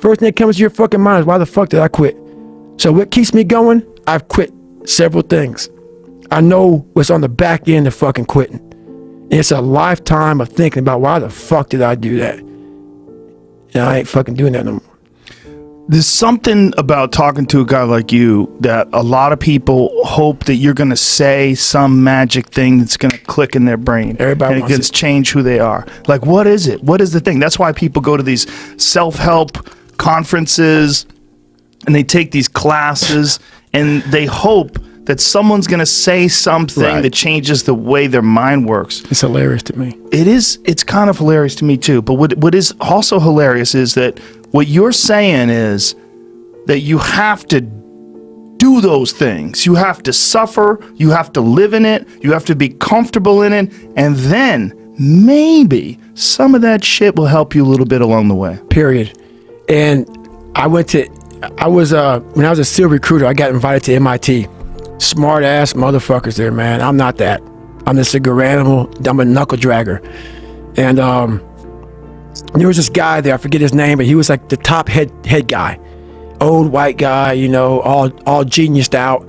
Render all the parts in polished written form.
First thing that comes to your fucking mind is, why the fuck did I quit? So what keeps me going? I've quit several things. I know what's on the back end of fucking quitting. And it's a lifetime of thinking about, why the fuck did I do that? And I ain't fucking doing that no more. There's something about talking to a guy like you that a lot of people hope that you're going to say some magic thing that's going to click in their brain. Everybody and wants it's change who they are. Like, what is it? What is the thing? That's why people go to these self-help conferences and they take these classes and they hope that someone's going to say something that changes the way their mind works. It's hilarious to me. It is. It's kind of hilarious to me too. But what is also hilarious is that what you're saying is that you have to do those things. You have to suffer. You have to live in it. You have to be comfortable in it. And then maybe some of that shit will help you a little bit along the way. Period. And when I was a SEAL recruiter, I got invited to MIT. Smart ass motherfuckers there, man. I'm not that. I'm just a good animal. I'm a knuckle dragger. And there was this guy there, I forget his name, but he was like the top head guy. Old white guy, you know, all geniused out.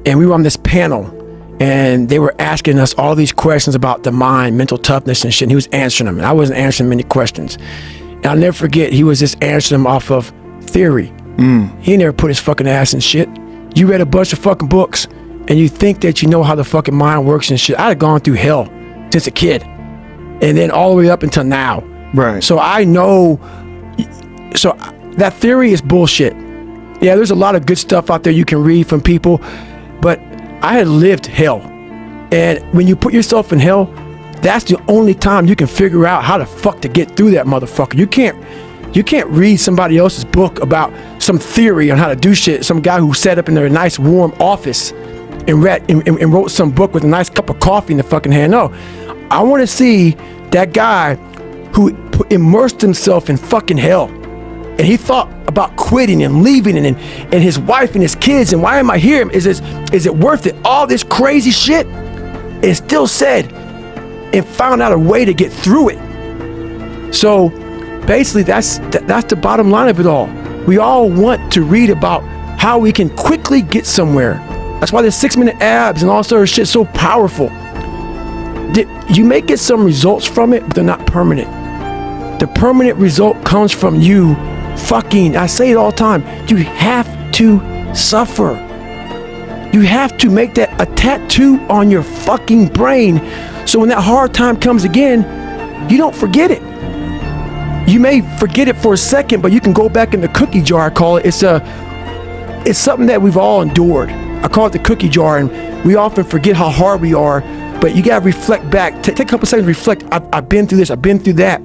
And we were on this panel and they were asking us all these questions about the mind, mental toughness and shit. And he was answering them. And I wasn't answering many questions. And I'll never forget, he was just answering them off of theory. He never put his fucking ass in shit. You read a bunch of fucking books and you think that you know how the fucking mind works and shit. I had gone through hell since a kid and then all the way up until now. Right. So I know, so that theory is bullshit. Yeah, there's a lot of good stuff out there you can read from people, but I had lived hell. And when you put yourself in hell, that's the only time you can figure out how the fuck to get through that motherfucker. You can't read somebody else's book about some theory on how to do shit. Some guy who sat up in their nice warm office and wrote some book with a nice cup of coffee in the fucking hand. No, I want to see that guy who immersed himself in fucking hell. And he thought about quitting and leaving and his wife and his kids. And why am I here? Is it worth it? All this crazy shit. And still said and found out a way to get through it. So basically, that's the bottom line of it all. We all want to read about how we can quickly get somewhere. That's why the 6-minute abs and all sort of shit so powerful. You may get some results from it, but they're not permanent. The permanent result comes from you fucking, I say it all the time, you have to suffer. You have to make that a tattoo on your fucking brain so when that hard time comes again, you don't forget it. You may forget it for a second, but you can go back in the cookie jar, I call it. It's something that we've all endured. I call it the cookie jar, and we often forget how hard we are, but you gotta reflect back. Take a couple seconds to reflect. I've been through this, I've been through that.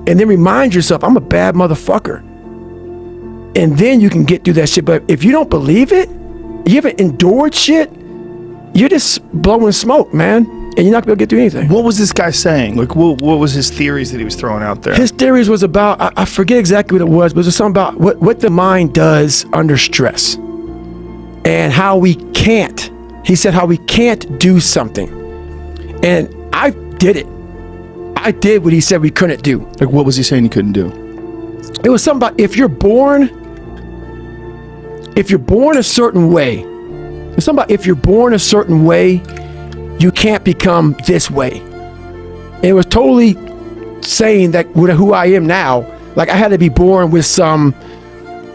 And then remind yourself, I'm a bad motherfucker. And then you can get through that shit. But if you don't believe it, you haven't endured shit, you're just blowing smoke, man. And you're not gonna be able to get through anything. What was this guy saying? Like, what was his theories that he was throwing out there? His theories was about, I forget exactly what it was, but it was something about what the mind does under stress. And how we can't, he said how we can't do something. And I did it. I did what he said we couldn't do. Like, what was he saying you couldn't do? It was something about if you're born a certain way, it's something about if you're born a certain way, you can't become this way. And it was totally saying that with who I am now, like I had to be born with some,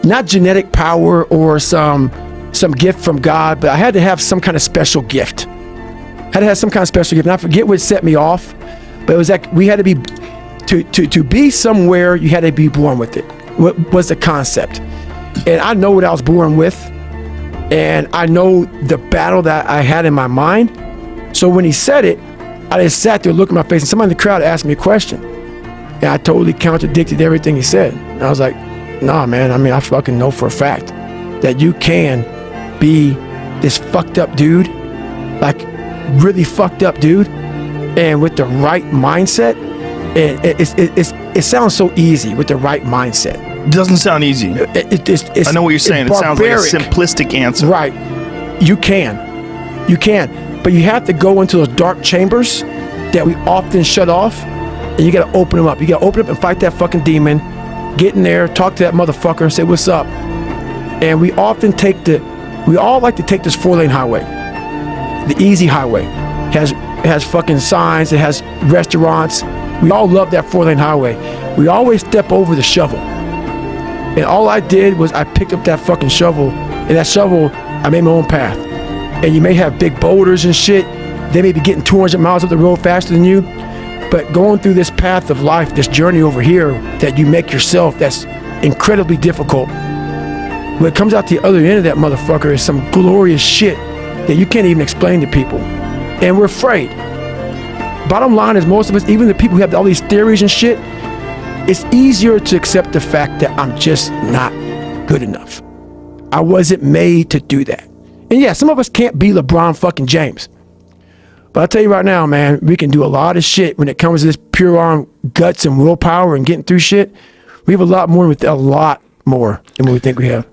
not genetic power or some gift from God, but I had to have some kind of special gift. I had to have some kind of special gift. And I forget what set me off, but it was like we had to be, to be somewhere, you had to be born with it. What was the concept? And I know what I was born with, and I know the battle that I had in my mind. So when he said it, I just sat there looking at my face, and somebody in the crowd asked me a question. And I totally contradicted everything he said. And I was like, nah, man, I mean, I fucking know for a fact that you can be this fucked up dude, like really fucked up dude, and with the right mindset, and it sounds so easy with the right mindset. It doesn't sound easy. It's I know what you're saying. It sounds like a simplistic answer. Right. You can. But you have to go into those dark chambers that we often shut off, and you got to open them up. You got to open up and fight that fucking demon get in there, talk to that motherfucker, say what's up. And we all like to take this 4-lane highway, the easy highway. It has fucking signs, it has restaurants. We all love that 4-lane highway. We always step over the shovel. And all I did was I picked up that fucking shovel, and that shovel, I made my own path. And you may have big boulders and shit. They may be getting 200 miles up the road faster than you. But going through this path of life, this journey over here that you make yourself, that's incredibly difficult. What comes out the other end of that motherfucker is some glorious shit that you can't even explain to people. And we're afraid. Bottom line is, most of us, even the people who have all these theories and shit, it's easier to accept the fact that I'm just not good enough. I wasn't made to do that. And yeah, some of us can't be LeBron fucking James. But I'll tell you right now, man, we can do a lot of shit when it comes to this pure arm guts and willpower and getting through shit. We have a lot more than we think we have.